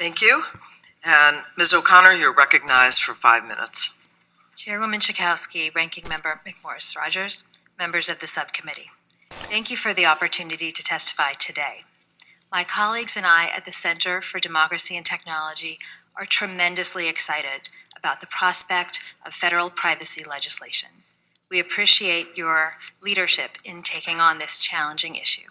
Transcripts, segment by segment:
Thank you. And Ms. O'Connor, you're recognized for 5 minutes. Chairwoman Schakowsky, Ranking Member McMorris-Rogers, members of the subcommittee. Thank you for the opportunity to testify today. My colleagues and I at the Center for Democracy and Technology are tremendously excited about the prospect of federal privacy legislation. We appreciate your leadership in taking on this challenging issue.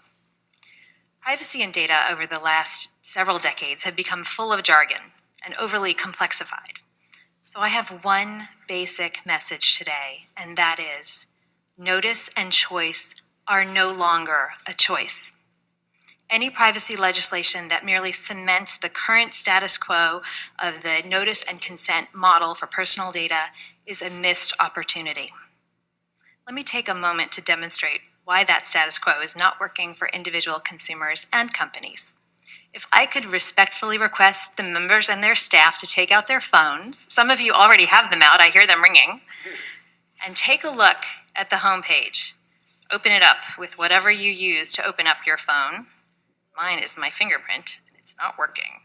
Privacy and data over the last several decades have become full of jargon and overly complexified. So I have one basic message today, and that is, notice and choice are no longer a choice. Any privacy legislation that merely cements the current status quo of the notice and consent model for personal data is a missed opportunity. Let me take a moment to demonstrate why that status quo is not working for individual consumers and companies. If I could respectfully request the members and their staff to take out their phones, some of you already have them out, I hear them ringing, and take a look at the homepage. Open it up with whatever you use to open up your phone. Mine is my fingerprint, and it's not working.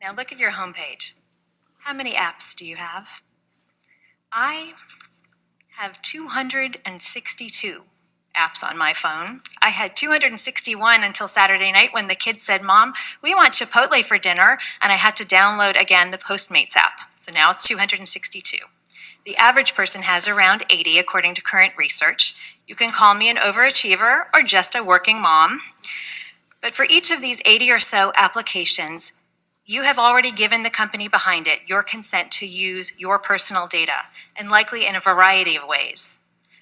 Now look at your homepage. How many apps do you have? I have 262 apps on my phone. I had 261 until Saturday night when the kids said, "Mom, we want Chipotle for dinner," and I had to download again the Postmates app. So now it's 262. The average person has around 80 according to current research. You can call me an overachiever or just a working mom. But for each of these 80 or so applications, you have already given the company behind it your consent to use your personal data, and likely in a variety of ways.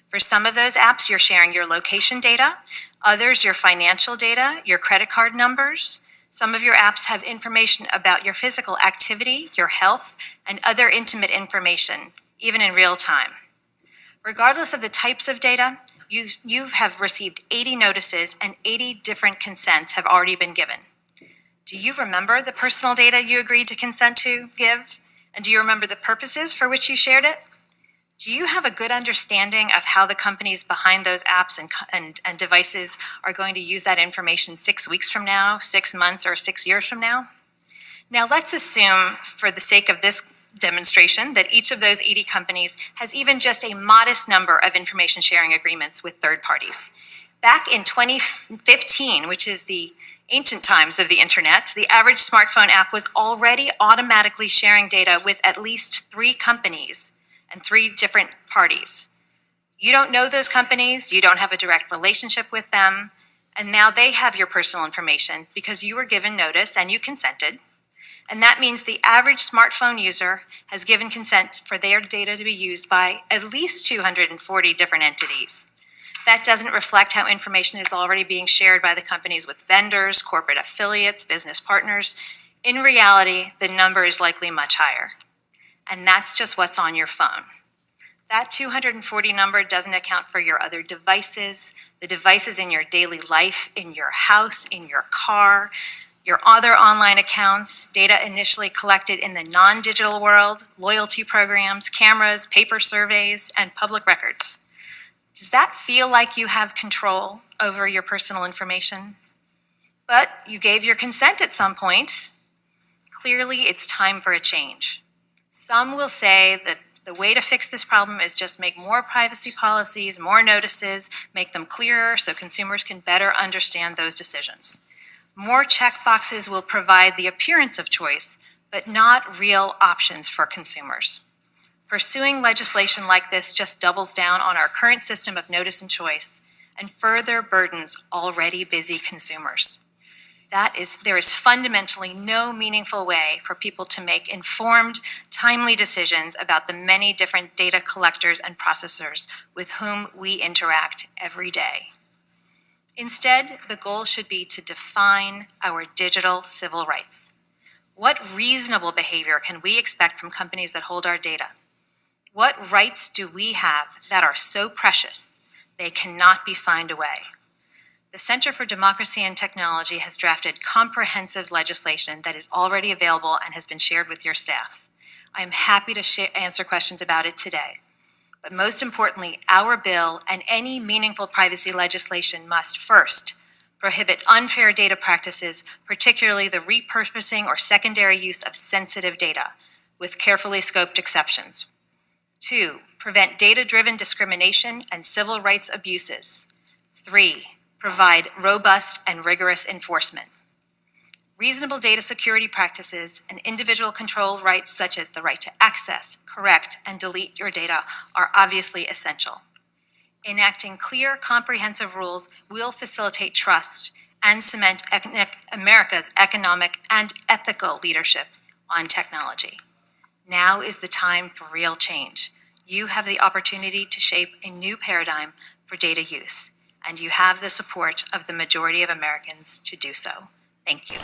For some of those apps, you're sharing your location data, others your financial data, your credit card numbers. Some of your apps have information about your physical activity, your health, and other intimate information, even in real time. Regardless of the types of data, you have received 80 notices and 80 different consents have already been given. Do you remember the personal data you agreed to consent to give? And do you remember the purposes for which you shared it? Do you have a good understanding of how the companies behind those apps and devices are going to use that information 6 weeks from now, 6 months, or 6 years from now? Now let's assume, for the sake of this demonstration, that each of those 80 companies has even just a modest number of information sharing agreements with third parties. Back in 2015, which is the ancient times of the internet, the average smartphone app was already automatically sharing data with at least 3 companies and 3 different parties. You don't know those companies, you don't have a direct relationship with them, and now they have your personal information because you were given notice and you consented. And that means the average smartphone user has given consent for their data to be used by at least 240 different entities. That doesn't reflect how information is already being shared by the companies with vendors, corporate affiliates, business partners. In reality, the number is likely much higher. And that's just what's on your phone. That 240 number doesn't account for your other devices, the devices in your daily life, in your house, in your car, your other online accounts, data initially collected in the non-digital world, loyalty programs, cameras, paper surveys, and public records. Does that feel like you have control over your personal information? But you gave your consent at some point. Clearly, it's time for a change. Some will say that the way to fix this problem is just make more privacy policies, more notices, make them clearer so consumers can better understand those decisions. More checkboxes will provide the appearance of choice, but not real options for consumers. Pursuing legislation like this just doubles down on our current system of notice and choice and further burdens already busy consumers. There is fundamentally no meaningful way for people to make informed, timely decisions about the many different data collectors and processors with whom we interact every day. Instead, the goal should be to define our digital civil rights. What reasonable behavior can we expect from companies that hold our data? What rights do we have that are so precious they cannot be signed away? The Center for Democracy and Technology has drafted comprehensive legislation that is already available and has been shared with your staffs. I am happy to answer questions about it today. But most importantly, our bill and any meaningful privacy legislation must first prohibit unfair data practices, particularly the repurposing or secondary use of sensitive data, with carefully scoped exceptions. 2, prevent data-driven discrimination and civil rights abuses. 3, provide robust and rigorous enforcement. Reasonable data security practices and individual control rights such as the right to access, correct, and delete your data are obviously essential. Enacting clear, comprehensive rules will facilitate trust and cement America's economic and ethical leadership on technology. Now is the time for real change. You have the opportunity to shape a new paradigm for data use, and you have the support of the majority of Americans to do so. Thank you.